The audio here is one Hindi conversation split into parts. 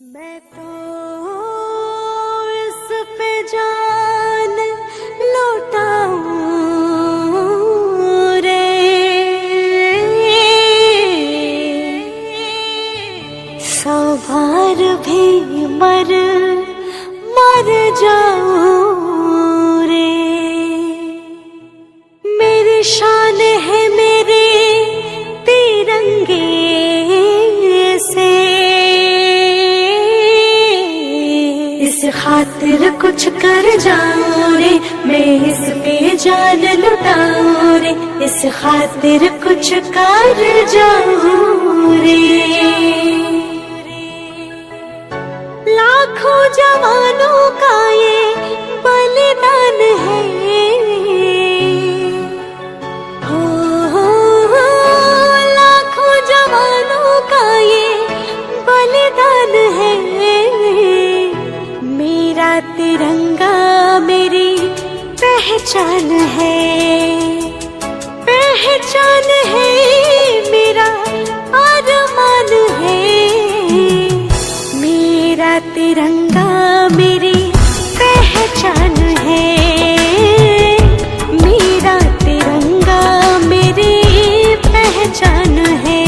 मैं तो इस पे जान लौटाऊं रे, सौ बार भी मर जाऊं रे। मेरी शान है मेरे तिरंगे से, इस खातिर कुछ कर जाऊं रे, मैं इस पे जान लुटाऊं रे, इस खातिर कुछ कर जाऊं रे। लाखों जवानों का ये बलिदान है, लाखों जवानों का ये बलिदान है। मेरा तिरंगा मेरी पहचान है, पहचान है, मेरा अरमान है। मेरा तिरंगा मेरी पहचान है, मेरा तिरंगा मेरी पहचान है।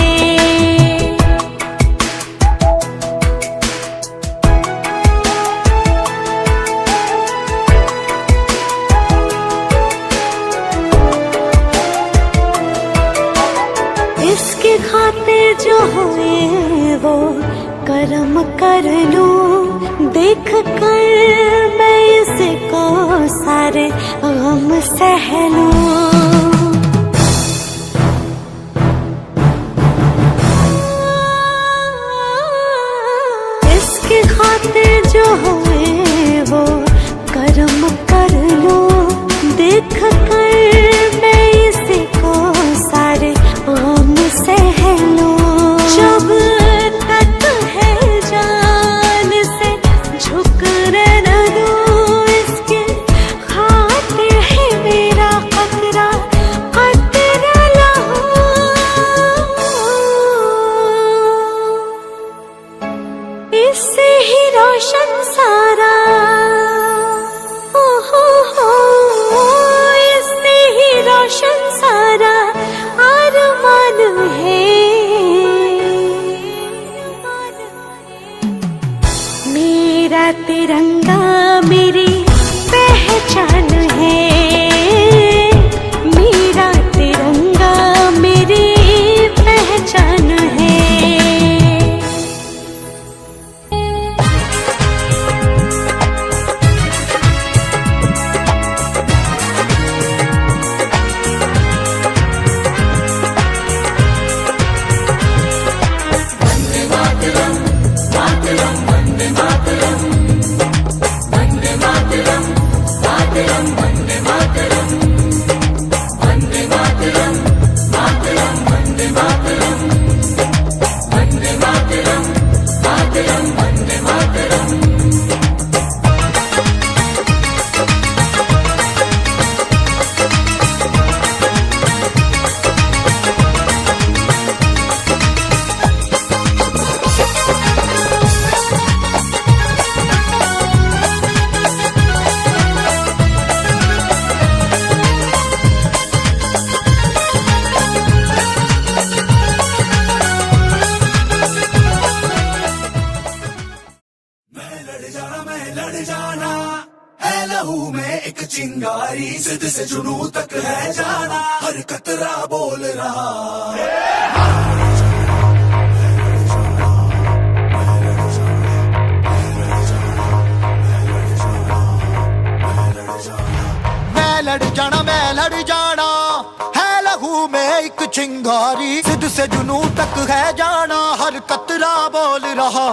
इसके खातिर जो हुए वो कर्म कर लूं, देख कर मैं इसको सारे गम सह लूं। इसके खातिर जो हुए वो कर्म कर लूं, देख कर मैं इसको सारे गम सह लूं। जब तक है जान से झुक न दूं, इसके खातिर है मेरा खतरा, खतरा लहूं। इससे ही रोशन सारा, इससे ही रोशन सारा अरमान है। मेरा तिरंगा मेरी पहचान है, मेरा तिरंगा मेरी पहचान है। एक चिंगारी जिद से जुनून तक है जाना, हर कतरा बोल रहा। मैं लड़ जाना है लहू में एक चिंगारी, जिद से जुनून तक है जाना, हर कतरा बोल रहा।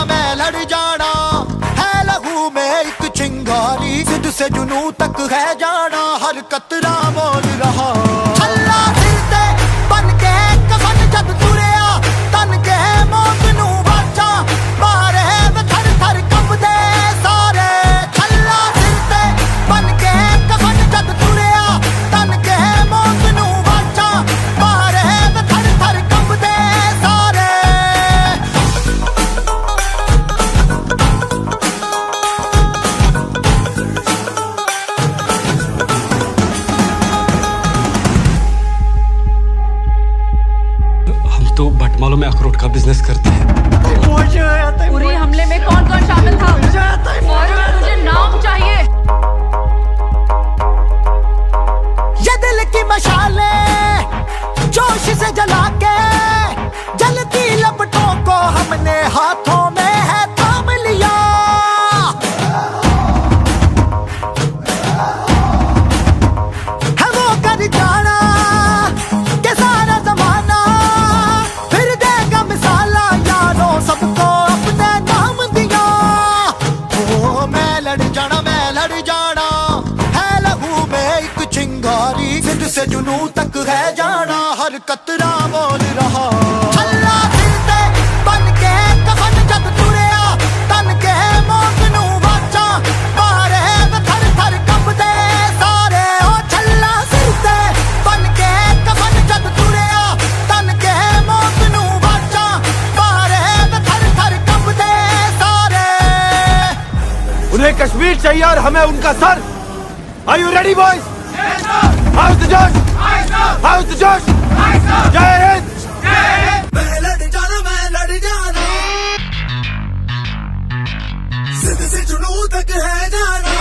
मैं लड़ जाना है लहू में एक चिंगारी, जिद से जुनून तक है जाना, हर कतरा बोल रहा। अल्लाह फिरते बन के कफन जब तुरिया, तन के मौत नू बाचा, मारे थर थर कंबदे सारे। अल्लाह फिरते करोड़ का बिजनेस करते हैं। पूरे हमले में कौन कौन शामिल था? मुझे नाम चाहिए। ये दिल की मशाले जोश से जला के जलती लपटों को हमने हाथों में है थाम लिया। है वो कर जाना के सारा जमाना फिर देगा मिसाला यारों सबको अपने नाम दिया। ओ मैं लड़ जाना है लहू में एक चिंगारी जिद से जुनू तक है जाना हर कतरा बोल रहा। छल्ला फिरते बन के कफन जब तुरिया तन के मौत नू वाचा मारे थर थर कंबदे सारे। ओ छल्ला फिरते बन के कफन जब तुरिया तन के मौत नू वाचा मारे थर थर कंबदे सारे। उन्हें कश्मीर चाहिए और हमें उनका sir. Are you ready, boys? Yes, sir. How's the Josh? Aye, sir. How's the Josh? Aye, sir. Jai Hind. Jai Hind. मैं लड़ जाना जिद से जुनू तक है जाना।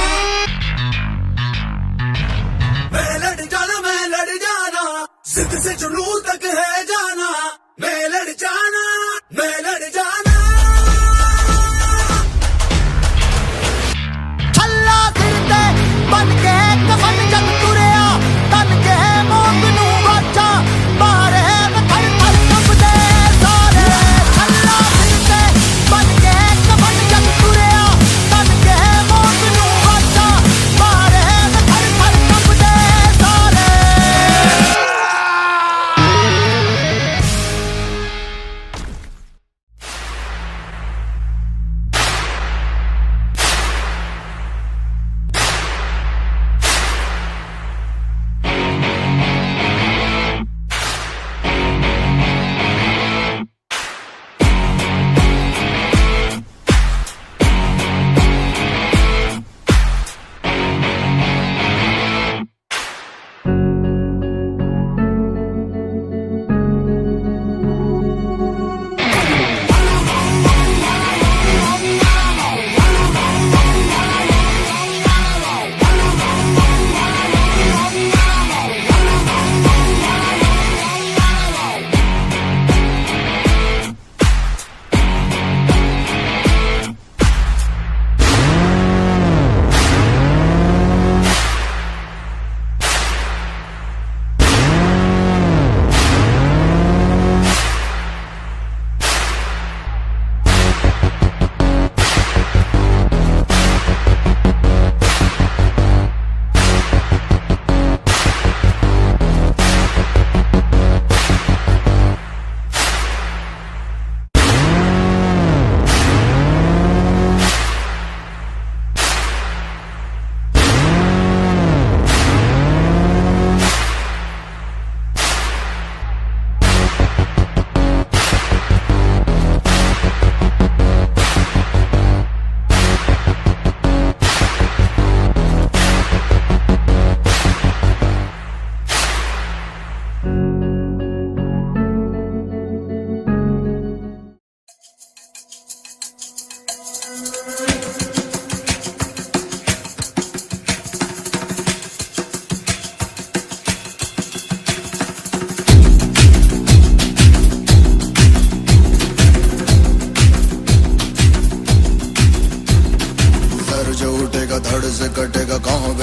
मैं लड़ जाना जिद से जुनू तक है जाना। मैं लड़ जाना छल्ला फिरते बन के कफन जब तुरिया तन के मौत नू वाचा मारे थर थर कंबदे सारे। छल्ला फिरते बन के कफन जब तुरिया तन के मौत नू वाचा मारे थर थर कंबदे सारे।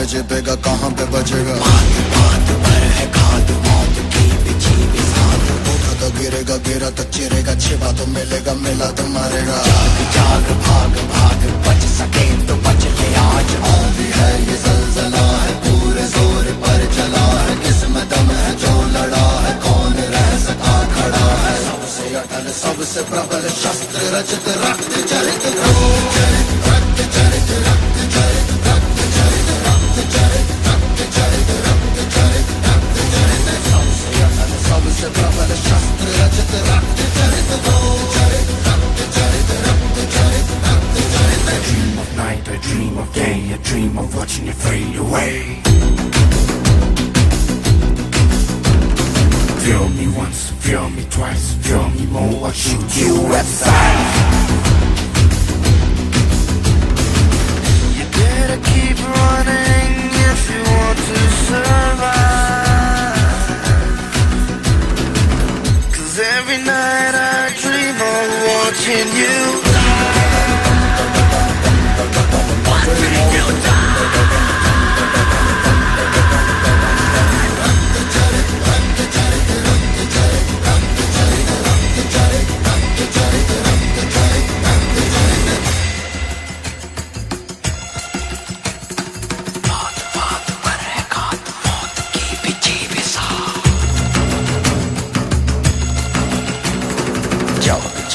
छिपेगा कहाँ पे बचेगा। बात पर है खाद मौत की बिछी बिसात। उठा तो गिरेगा गिरा तो चिरेगा छिपा तो मिलेगा मिला तो मारेगा। जाग जाग भाग भाग बच सके तो बच ले आज। भी है ये जलजला है पूरे जोर पर चला है। किस्मत में है जो लड़ा है कौन रह सका खड़ा है। सबसे अटल सबसे प्रबल शस्त्र रचित रक्त चरित चरित रक्त चरित रक्त चरित रक्त चरित रक्त चरित रक्त चरित रक्त चरित रक्त चरित सबसे अटल सबसे प्रबल शस्त्र रचित रक्त चरित चरित रक्त चरित रक्त चरित रक्त चरित। I dream of night, I dream of day, I dream of watching it fade away. Feel me once, feel me twice, feel me more, I shoot you at sight. You better keep running if you want to survive. 'Cause every night I dream of watching you die. Watching you die.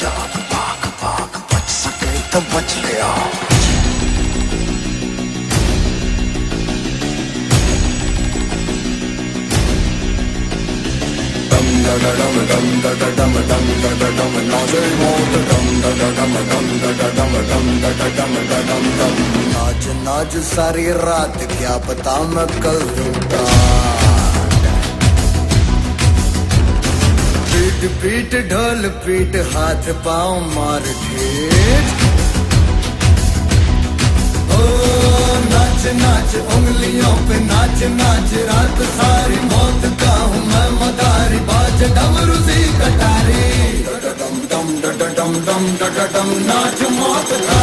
जाग भाग भाग बच सके तो बच गया dum da da dum dum da da dum dum da da dum नाचे मौत dum da da dum dum da da dum dum da da dum da dum dum नाच नाच सारी रात क्या पता मैं कल लूटा पीट पीट ढोल पीट हाथ पाँव मार ठेठ ओ नाच नाच उंगलियों पे नाच नाच रात सारी मौत का हूँ मैं मदारी बाज डमरू सी कटारी डम डम डम डम डम डम नाच मौत का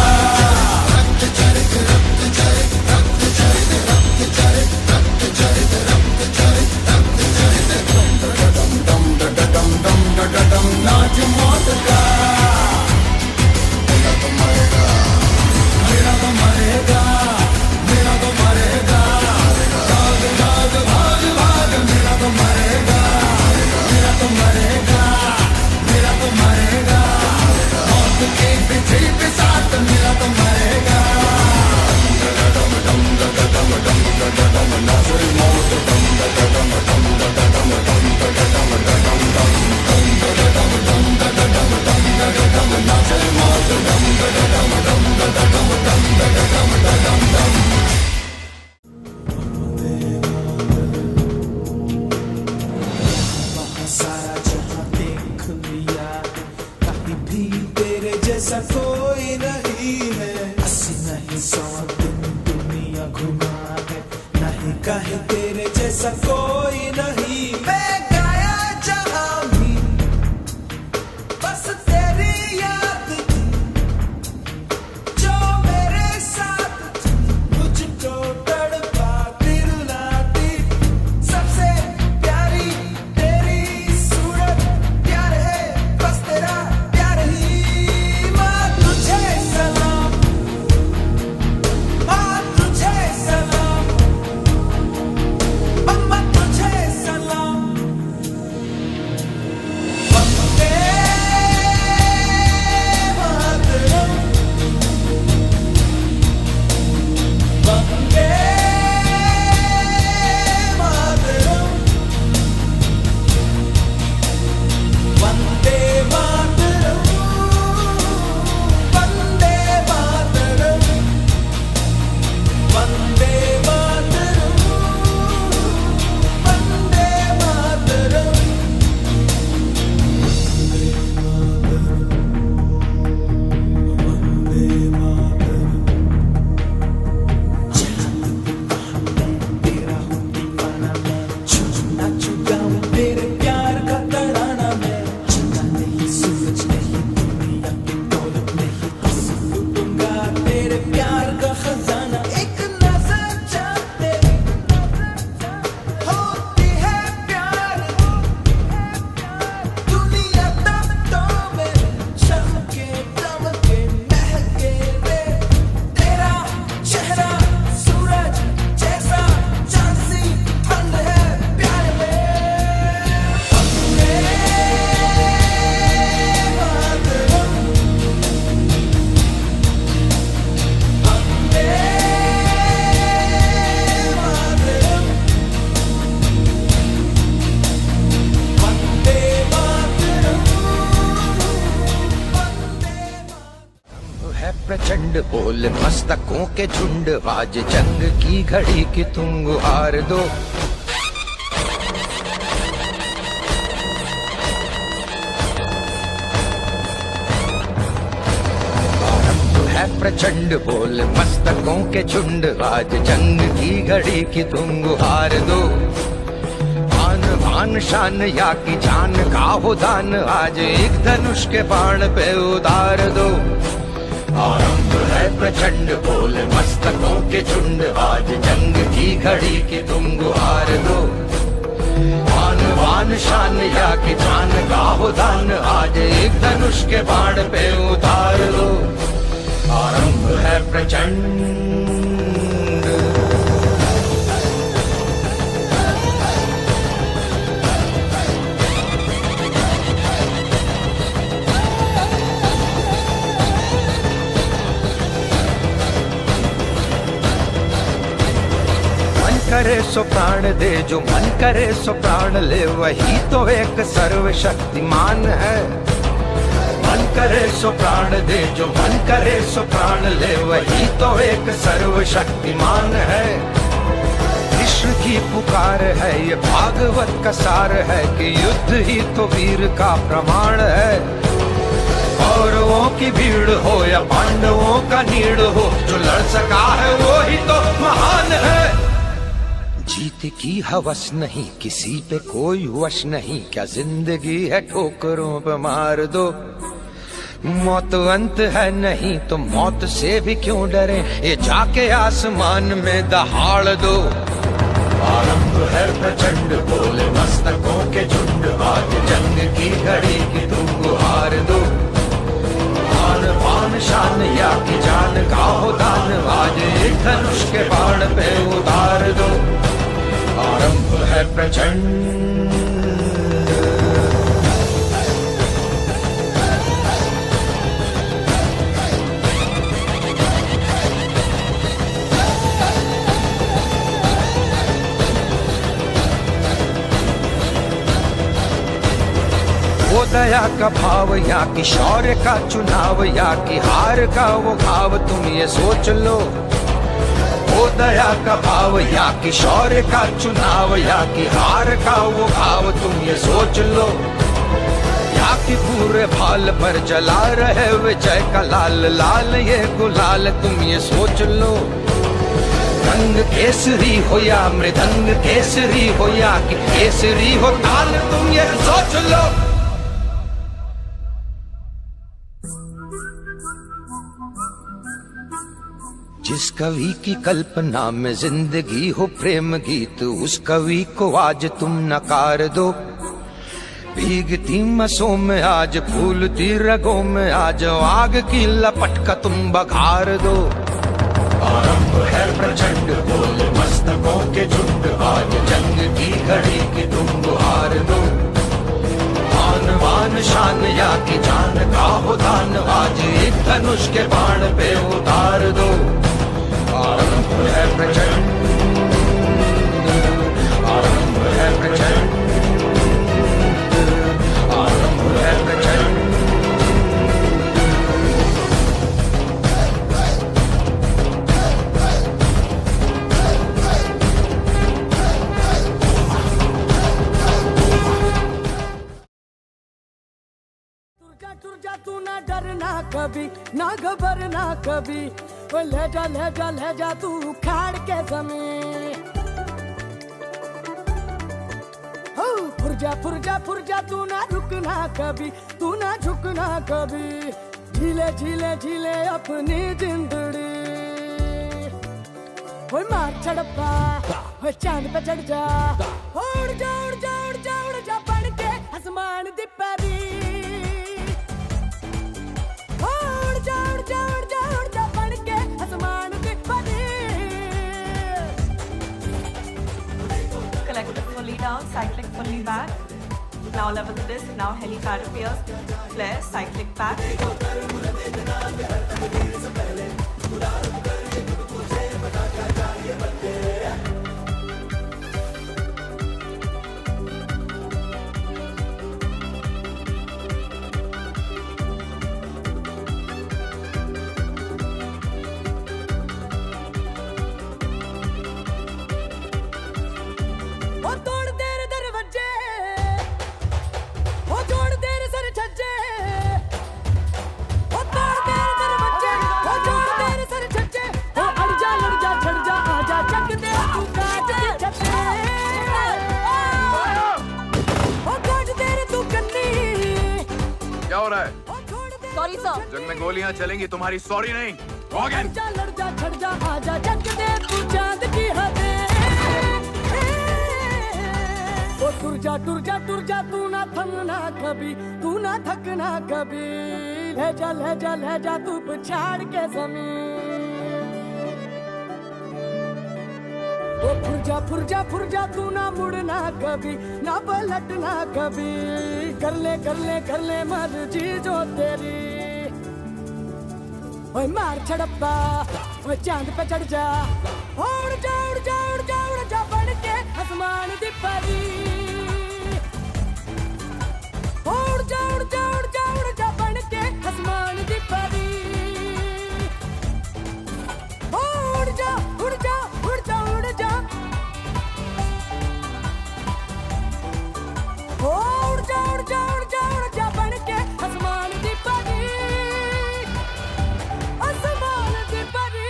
रक्त चरित रक्त चरित रक्त चरित रक्त चरित रक्त चरित रक्त चरित रक्त चरित डम डम डम डम डम नाच मौत का मेरा तो मरेगा मेरा तो मरेगा मेरा तो मरेगा भाग भाग भाग भाग मेरा तो मरेगा मेरा तो मरेगा मेरा तो मरेगा मौत के पीछे के साथ मेरा तो मरेगा डम डम डम डम डम नाच मौत डम डम डम डम डम डम जैसा कोई नहीं है 80 नहीं 100 दिन दुनिया घुमा है नहीं कहीं तेरे जैसा कोई नहीं मैं गाया जहां भी बस तेरी याद थी जो मेरे साथ थी मुझको तड़पाती रुलाती सबसे प्यारी तेरी सूरत प्यार है बस तेरा प्यार ही तुझे सलाम तुझे सलाम अम्मा तुझे सलाम वंदे मातरम वंदे मातरम वंदे मातरम वंदे मातरम वंदे मातरम वंदे मातरम तेरा हूँ दीवाना मैं छूना छुगाऊं तेरे प्यार का तराना मैं चिंता नहीं सूरज नहीं दुनिया की दौलत नहीं बस लूटूंगा तेरे प्यार का खजाना एक नजर चाहते होती है प्यार दुनिया तब तो मेरे चमके दमके महके रे तेरा चेहरा सूरज जैसा चांद सी ठंड है प्यार में वंदे मातरम वंदे मातरम वंदे मातरम है प्रचंड बोल मस्तकों के झुंड आज जंग की घड़ी की तुम गुहार दो प्रचंड बोल मस्तकों के झुंड, आज जंग की घड़ी की तुम गुहार दो। आन भान शान या की जान का हो दान, आज एक धनुष के बाण पे उतार दो। आरंभ है प्रचंड बोल मस्तकों के झुंड, आज जंग की घड़ी की तुम गुहार दो। आन बान शान या की जान का हो दान, आज एक धनुष के बाण पे उतार दो। आरंभ है प्रचंड। करे सो प्राण दे, जो मन करे सो प्राण ले, वही तो एक सर्वशक्तिमान है। मन करे सो प्राण दे, जो मन करे सो प्राण ले, वही तो एक सर्वशक्तिमान है। कृष्ण की पुकार है, ये भागवत का सार है कि युद्ध ही तो वीर का प्रमाण है। कौरवों की भीड़ हो या पांडवों का नीड़ हो, जो लड़ सका है वो ही तो महान है। जीत की हवस नहीं, किसी पे कोई वश नहीं, क्या जिंदगी है ठोकरों पे मार दो। मौत अंत है नहीं तो मौत से भी क्यों डरे, ये जाके आसमान में दहाड़ दो। आरंभ है प्रचंड बोले मस्तकों के झुंड, आज जंग की घड़ी की तुम गुहार दो। आन बान शान या की जान का हो दान, आज एक धनुष के बाण पे उतार दो। आरंभ है प्रचंड। वो दया का भाव या कि शौर्य का चुनाव, या कि हार का वो भाव, तुम ये सोच लो। वो दया का भाव या कि शौर्य का चुनाव, या कि हार का वो भाव, तुम ये सोच लो। या कि पूरे भाल पर जला रहे विजय का लाल लाल ये गुलाल, तुम ये सोच लो। रंग केसरी हो या मृदंग केसरी हो, या कि केसरी हो ताल, तुम ये सोच लो। जिस कवि की कल्पना में जिंदगी हो प्रेम गीत, उस कवि को आज तुम नकार दो। भीगती मसों में आज फूलती रगों में आज, आग की लपट का तुम बघार दो। आरंभ है प्रचंड बोल मस्तकों के झुंड, आज जंग की घड़ी की तुम गुहार दो। आन बान शान या की जान का हो दान, आज एक धनुष के बाण पे उतार दो। आरंभ है प्रचंड, आरंभ है प्रचंड, आरंभ है प्रचंड। टुर जा तू ना डरना कभी, ना घबरना कभी, वो ले जा तू उखाड़ के जमीन। हो फुर जा तू ना रुकना कभी, तू ना झुकना कभी, झीले अपनी जिंदड़ी। वो मार चढ़पा, वो चांद पे चढ़ जा, उड़ जा बढ़ के आसमान दी परी। उड़ जा बढ़ के आसमान दी परी। Collector fully down, cyclic fully back. Now level the disc, now helipad appears. Flare, cyclic back. वो तोड़ दे दरवाजे, वो जोड़ सर। जंग में गोलियां चलेंगी, तुम्हारी सॉरी नहीं। लड़ जा छड़ जा आजा जग दे तू चांद की हदें। ओ टुर जा तू ना थमना कभी, तू ना थकना कभी। ले जा तू पछाड़ के जमीन। ओ फुर जा तू ना मुड़ना कभी, ना पलटना कभी। कर ले मर्जी जो तेरी। ओए मार छड़प्पा, ओए चांद पे चढ़ जा। उड़ जा बढ़ के आसमान दी परी। उड़ जा बढ़ के आसमान दी परी। उड़ जा बन के आसमान दी परी। आसमान दी परी।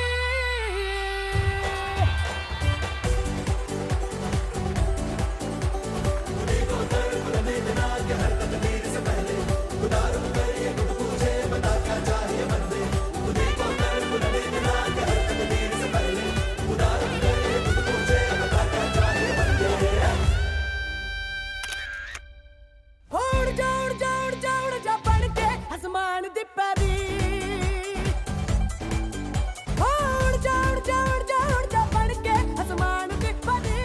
उड़ जा बन के आसमान दी परी। उड़ जा बन के आसमान दी परी।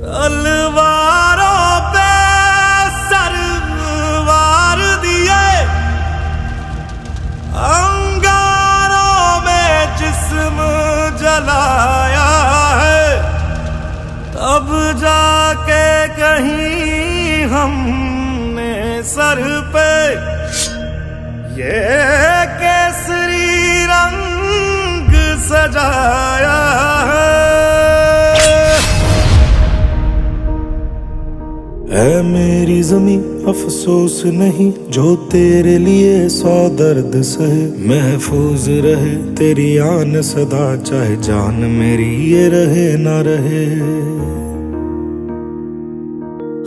तलवारों पे सरवार दिए, अंगारों में जिस्म जलाया है। तब जाके कहीं हमने सर पे ये केसरी रंग सजाया है। ऐ मेरी ज़मीं अफसोस नहीं, जो तेरे लिए 100 दर्द सहे। महफूज रहे तेरी आन सदा, चाहे जान मेरी ये रहे ना रहे।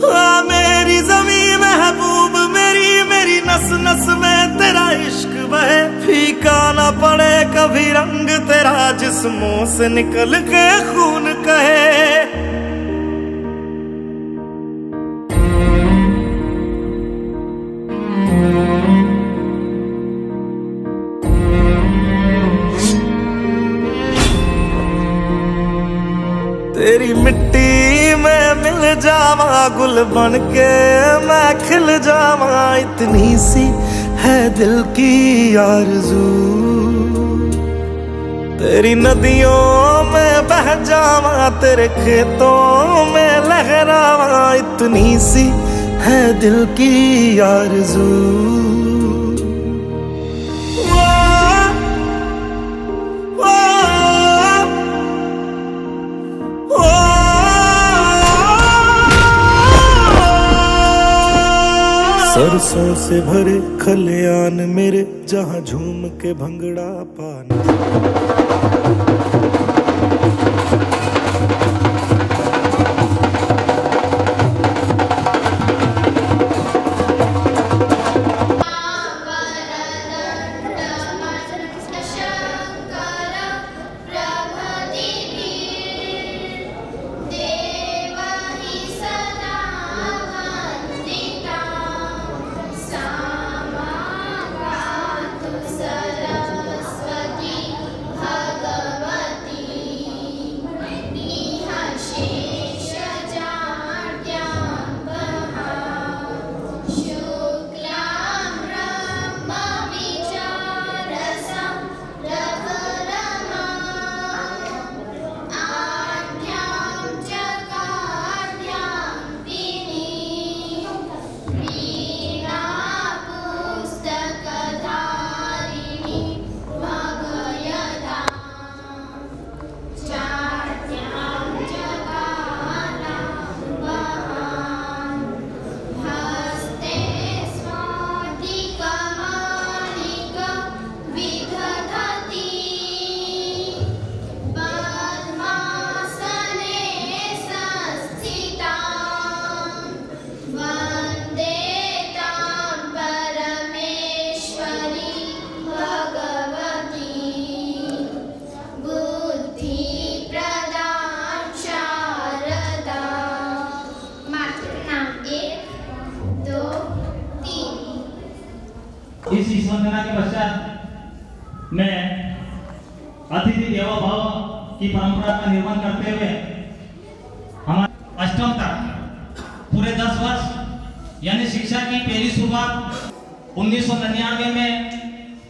हाँ मेरी ज़मीं महबूब मेरी नस नस में तेरा इश्क बहे। फीका ना पड़े कभी रंग तेरा, जिस्मों से निकल के खून कहे। तेरी मिट्टी में मिल जावा, गुल बन के मैं खिल जावा। इतनी सी है दिल की आरज़ू, तेरी नदियों में बह जावा, तेरे खेतों में लहरावा। इतनी सी है दिल की आरज़ू। सरसों से भरे खलियान मेरे, जहाँ झूम के भंगड़ा पाना। सरस्वती भगवती इस ईश वंदना के पश्चात मैं अतिथि देवो भव की परंपरा का निर्माण करते हुए हमारे अष्टम तक पूरे 10 वर्ष यानी शिक्षा की पहली शुरुआत 1999 में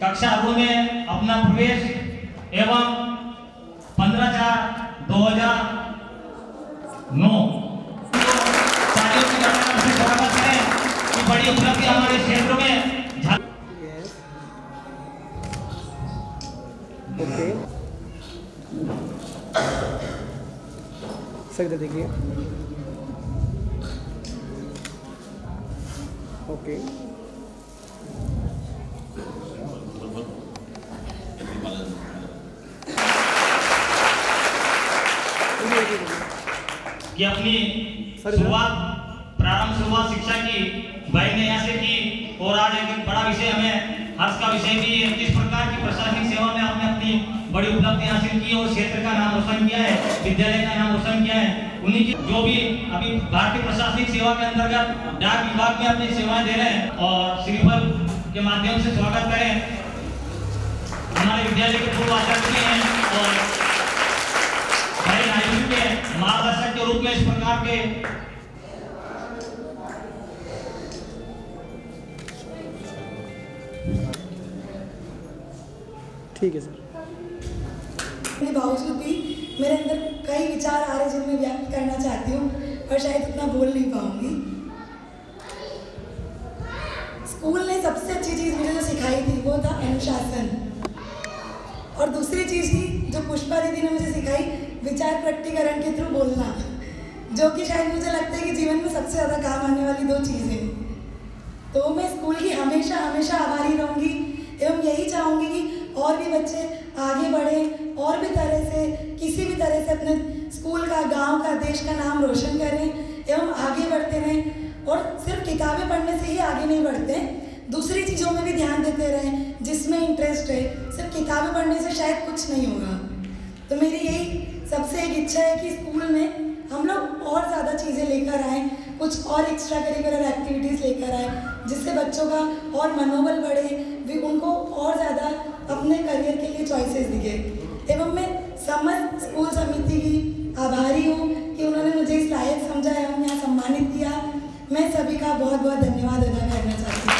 कक्षा 8 में अपना प्रवेश एवं 15/4/2009 साथियों की तरफ से स्वागत करें कि बड़ी उपलब्धि हमारे क्षेत्र में सकते देखिए ओके कि अपनी प्रारंभ शुरुआत शिक्षा की भाई ने यहाँ से की और आज एक बड़ा विषय हमें हर्ष का विषय भी है। किस प्रकार की प्रशासनिक सेवा में आपने अपनी बड़ी उपलब्धि हासिल की और क्षेत्र का नाम रोशन किया है, विद्यालय का नाम रोशन किया है। उन्हीं की जो भी अभी भारतीय प्रशासनिक सेवा के अंतर्गत डाक विभाग में अपनी सेवाएं दे रहे हैं और श्रीफल के माध्यम से स्वागत करें। हमारे विद्यालय के पूर्व आचार्य हैं और भाई नायक के मार्गदर्शक के रूप में इस प्रकार के ठीक है सर। के बावजूद भी मेरे अंदर कई विचार आ रहे जिनमें व्यक्त करना चाहती हूँ पर शायद उतना बोल नहीं पाऊंगी। स्कूल ने सबसे अच्छी चीज़ मुझे जो सिखाई थी वो था अनुशासन और दूसरी चीज़ थी जो पुष्पा दीदी ने मुझे सिखाई विचार प्रकटीकरण के थ्रू बोलना, जो कि शायद मुझे लगता है कि जीवन में सबसे ज़्यादा काम आने वाली 2 चीज़ें। तो मैं स्कूल की हमेशा हमेशा आभारी रहूँगी एवं यही चाहूँगी कि और भी बच्चे आगे बढ़ें और भी तरह से किसी भी तरह से अपने स्कूल का, गांव का, देश का नाम रोशन करें एवं आगे बढ़ते रहें। और सिर्फ किताबें पढ़ने से ही आगे नहीं बढ़ते, दूसरी चीज़ों में भी ध्यान देते रहें जिसमें इंटरेस्ट है। सिर्फ किताबें पढ़ने से शायद कुछ नहीं होगा। तो मेरी यही सबसे एक इच्छा है कि स्कूल में हम लोग और ज़्यादा चीज़ें लेकर आएँ, कुछ और एक्स्ट्रा करिकुलर एक्टिविटीज़ लेकर आएँ जिससे बच्चों का और मनोबल बढ़े, भी उनको और ज़्यादा अपने करियर के लिए चॉइसेस दिखे। एवं मैं समस्त स्कूल समिति की आभारी हूँ कि उन्होंने मुझे इस लायक समझा एवं यहाँ सम्मानित किया। मैं सभी का बहुत बहुत धन्यवाद अदा करना चाहती हूँ।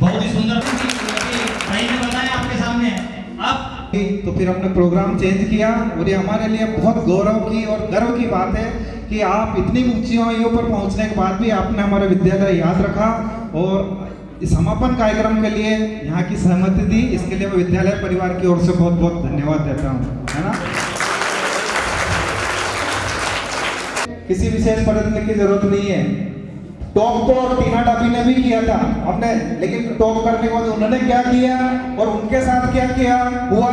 बहुत ही सुंदर भाई ने बताया आपके सामने। अब तो फिर हमने प्रोग्राम चेंज किया और ये हमारे लिए बहुत गौरव की और गर्व की बात है कि आप इतनी ऊंचाइयों पर पहुंचने के बाद भी आपने हमारा विद्यालय याद रखा और इस समापन कार्यक्रम के लिए यहाँ की सहमति दी। इसके लिए मैं विद्यालय परिवार की ओर से बहुत बहुत धन्यवाद देता हूँ, है ना। किसी विशेष प्रयत्न की जरूरत नहीं है। टॉप तो टीना डाबी ने भी किया था हमने, लेकिन टॉप करने के बाद उन्होंने क्या किया और उनके साथ क्या किया हुआ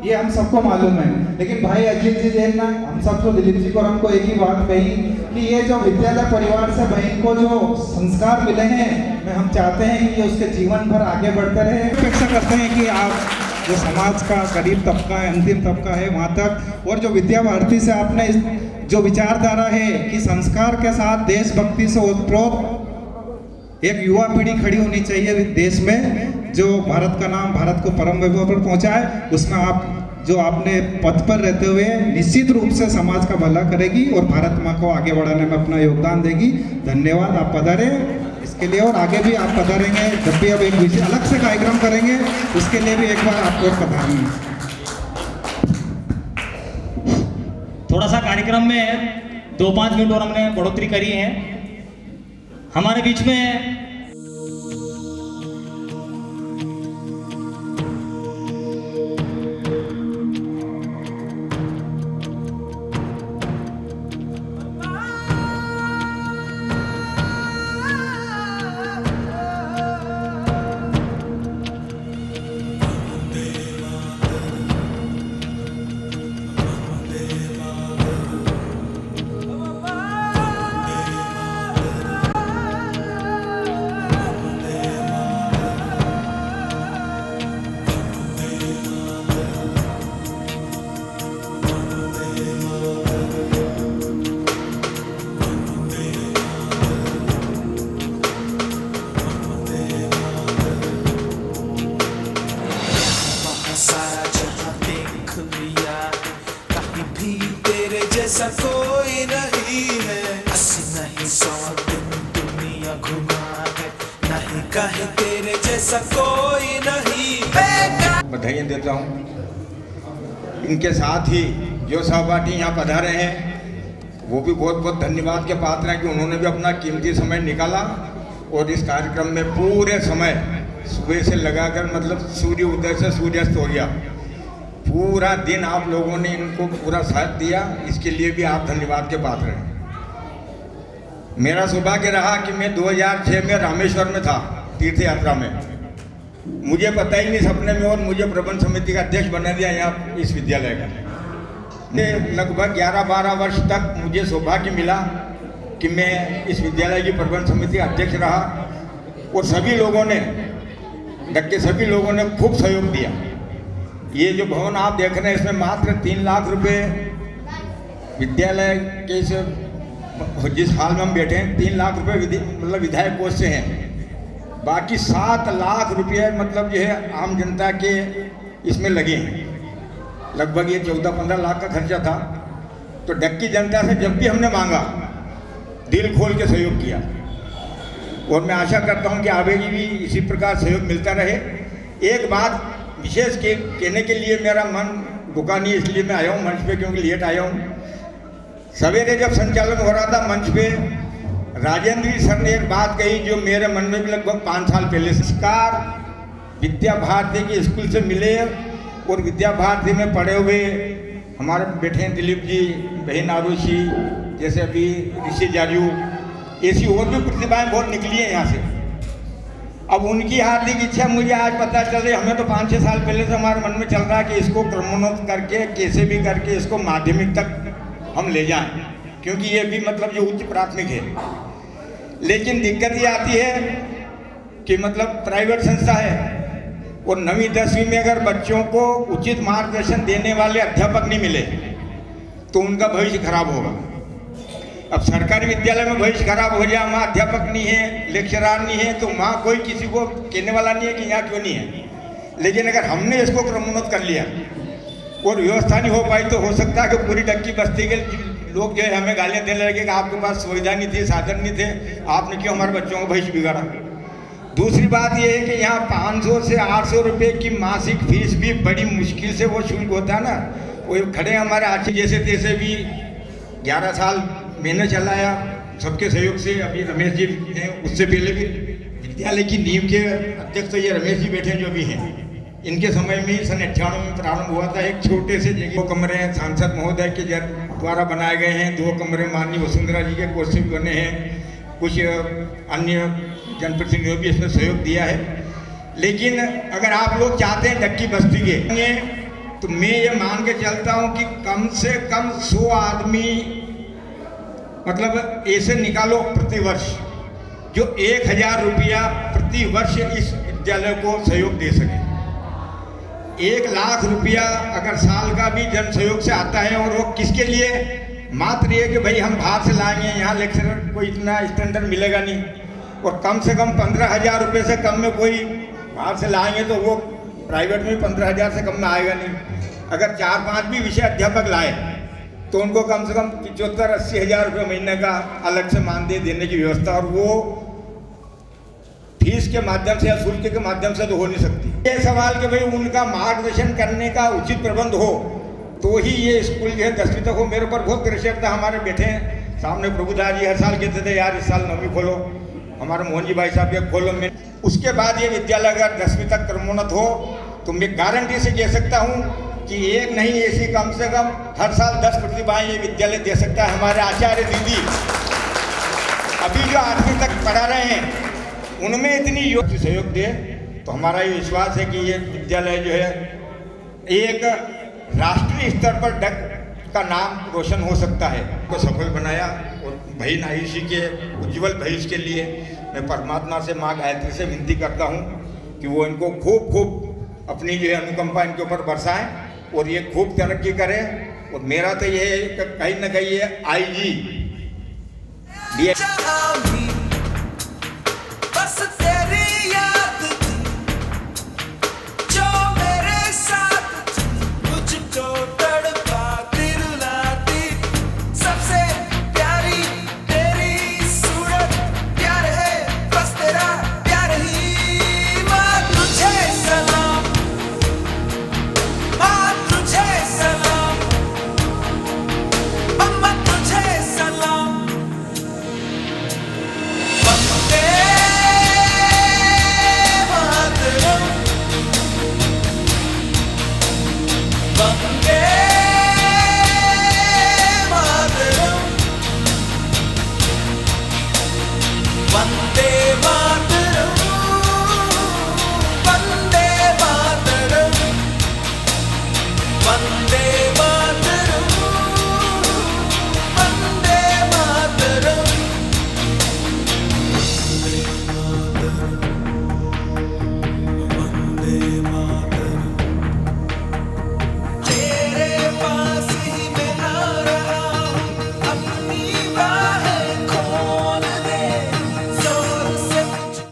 ये हम सबको मालूम है। लेकिन भाई अजीत जी जैन ने हम सबको, दिलीप जी को हमको एक ही बात कही कि ये जो विद्यालय परिवार से बहन को जो संस्कार मिले हैं, मैं हम चाहते हैं कि ये उसके जीवन भर आगे बढ़ते रहे। अपेक्षा करते हैं कि आप जो समाज का गरीब तबका है, अंतिम तबका है, वहाँ तक, और जो विद्या भारती से आपने जो विचारधारा है कि संस्कार के साथ देशभक्ति से ओतप्रोत एक युवा पीढ़ी खड़ी होनी चाहिए देश में, जो भारत का नाम, भारत को परम वैभव पर पहुंचाए, उसमें आप जो आपने पथ पर रहते हुए निश्चित रूप से समाज का भला करेगी और भारत माँ को आगे बढ़ाने में अपना योगदान देगी। धन्यवाद, आप पधारे इसके लिए और आगे भी आप पधारेंगे। जब भी अब एक विषय अलग से कार्यक्रम करेंगे उसके लिए भी एक बार आपको पधारेंगे। थोड़ा सा कार्यक्रम में 2-5 मिनट और हमने बढ़ोतरी करी है। हमारे बीच में जैसा कोई नहीं बेकार। बधाइयाँ देता हूँ। इनके साथ ही जो सहपाठी यहाँ पधारे हैं वो भी बहुत बहुत धन्यवाद के पात्र हैं कि उन्होंने भी अपना कीमती समय निकाला और इस कार्यक्रम में पूरे समय सुबह से लगाकर मतलब सूर्य उदय से सूर्यास्त हो गया, पूरा दिन आप लोगों ने इनको पूरा साथ दिया, इसके लिए भी आप धन्यवाद के पात्र हैं। मेरा सौभाग्य रहा कि मैं 2006 में रामेश्वर में था तीर्थ यात्रा में, मुझे पता ही नहीं सपने में, और मुझे प्रबंध समिति का अध्यक्ष बना दिया यहाँ इस विद्यालय का। लगभग 11-12 वर्ष तक मुझे सौभाग्य मिला कि मैं इस विद्यालय की प्रबंध समिति अध्यक्ष रहा, और सभी लोगों ने सभी लोगों ने खूब सहयोग दिया। ये जो भवन आप देख रहे हैं इसमें मात्र 3 लाख रुपए विद्यालय के जिस हाल में हम बैठे हैं 3 लाख रुपए मतलब विधायक कोष से हैं, बाकी 7 लाख रुपये मतलब जो है आम जनता के इसमें लगे हैं। लगभग ये 14-15 लाख का खर्चा था। तो डक्की जनता से जब भी हमने मांगा दिल खोल के सहयोग किया, और मैं आशा करता हूं कि आगे भी इसी प्रकार सहयोग मिलता रहे। एक बात विशेष कहने के लिए मेरा मन रुका नहीं, इसलिए मैं आया हूँ मंच पे, क्योंकि लेट आया हूँ। सवेरे जब संचालन हो रहा था मंच पे, राजेंद्र जी सर ने एक बात कही जो मेरे मन में भी लगभग 5 साल पहले संस्कार विद्या भारती के स्कूल से मिले, और विद्या भारती में पढ़े हुए हमारे बैठे हैं दिलीप जी, बहन आरुषि, जैसे अभी ऋषि जाजू, ऐसी और भी प्रतिभाएं बहुत निकली हैं यहाँ से। अब उनकी हार्दिक इच्छा मुझे आज पता चल रही, हमें तो 5-6 साल पहले से हमारे मन में चल रहा है कि इसको क्रमोन्नत करके कैसे भी करके इसको माध्यमिक तक हम ले जाएं, क्योंकि ये भी मतलब जो उच्च प्राथमिक है। लेकिन दिक्कत ये आती है कि मतलब प्राइवेट संस्था है, और 9वीं 10वीं में अगर बच्चों को उचित मार्गदर्शन देने वाले अध्यापक नहीं मिले तो उनका भविष्य खराब होगा। अब सरकारी विद्यालय में भविष्य खराब हो जाए, वहाँ अध्यापक नहीं है, लेक्चरार नहीं है, तो वहाँ कोई किसी को कहने वाला नहीं है कि यहाँ क्यों नहीं है। लेकिन अगर हमने इसको क्रमोन्नत कर लिया और व्यवस्था नहीं हो पाई तो हो सकता है कि पूरी डक्की बस्ती के लोग जो है हमें गालियाँ देने लगे कि आपके पास सुविधा नहीं थी, साधन नहीं थे, आपने क्यों हमारे बच्चों को भविष्य बिगाड़ा। दूसरी बात यह है कि यहाँ 500 से 800 रुपये की मासिक फीस भी बड़ी मुश्किल से वो शुल्क होता है ना, वो खड़े हमारे आखिर जैसे तैसे भी 11 साल मैंने चलाया सबके सहयोग से। अभी रमेश जी हैं, उससे पहले भी विद्यालय की नींव के अध्यक्ष तो ये रमेश जी बैठे जो भी हैं, इनके समय में ही सन 98 में प्रारंभ हुआ था। एक छोटे से जगह 2 कमरे सांसद महोदय के द्वारा बनाए गए हैं, 2 कमरे माननीय वसुंधरा जी के कोष से भी बने हैं, कुछ अन्य जनप्रतिनिधियों भी इसमें सहयोग दिया है। लेकिन अगर आप लोग चाहते हैं डक्की बस्ती के, तो मैं ये मान के चलता हूँ कि कम से कम 100 आदमी मतलब ऐसे निकालो प्रतिवर्ष जो 1000 रुपया प्रति वर्ष इस विद्यालय को सहयोग दे सके। 1 लाख रुपया अगर साल का भी जन सहयोग से आता है, और वो किसके लिए, मात्र ये कि भाई हम बाहर से लाएंगे, यहाँ लेक्चरर को इतना स्टैंडर्ड मिलेगा नहीं, और कम से कम 15,000 रुपये से कम में कोई बाहर से लाएंगे तो वो प्राइवेट में 15,000 से कम में आएगा नहीं। अगर 4-5 भी विषय अध्यापक लाए तो उनको कम से कम 75-80 हज़ार रुपये महीने का अलग से मानदेय देने की व्यवस्था, और वो फीस के माध्यम से या शुल्क के माध्यम से तो हो नहीं सकती। ये सवाल कि भाई उनका मार्गदर्शन करने का उचित प्रबंध हो तो ही ये स्कूल जो है 10वीं तक हो। मेरे ऊपर बहुत प्रेशर था, हमारे बैठे सामने प्रभुदास जी हर साल कहते थे यार इस साल 9वीं खोलो, हमारे मोहन जी भाई साहब के खोलो। में उसके बाद ये विद्यालय अगर 10वीं तक क्रमोन्नत हो तो मैं गारंटी से कह सकता हूँ कि एक नहीं ऐसी कम से कम हर साल 10 प्रतिभाएं ये विद्यालय दे सकता है। हमारे आचार्य दीदी अभी जो 8वीं तक पढ़ा रहे हैं उनमें इतनी योग्य सहयोग दे तो हमारा ये विश्वास है कि ये विद्यालय जो है एक राष्ट्रीय स्तर पर का नाम रोशन हो सकता है। को सफल बनाया, और बहन आयुषी के उज्जवल भविष्य के लिए मैं परमात्मा से माँ गायत्री से विनती करता हूँ कि वो इनको खूब खूब अपनी जो है अनुकंपा इनके ऊपर बरसाएं और ये खूब तरक्की करें। और मेरा तो ये है कहीं ना कहीं ये IG बस तेरी याद जो मेरे साथ मुझको तड़पाती रुलाती, सबसे प्यारी तेरी सूरत, प्यार है बस तेरा प्यार ही मांगती। गा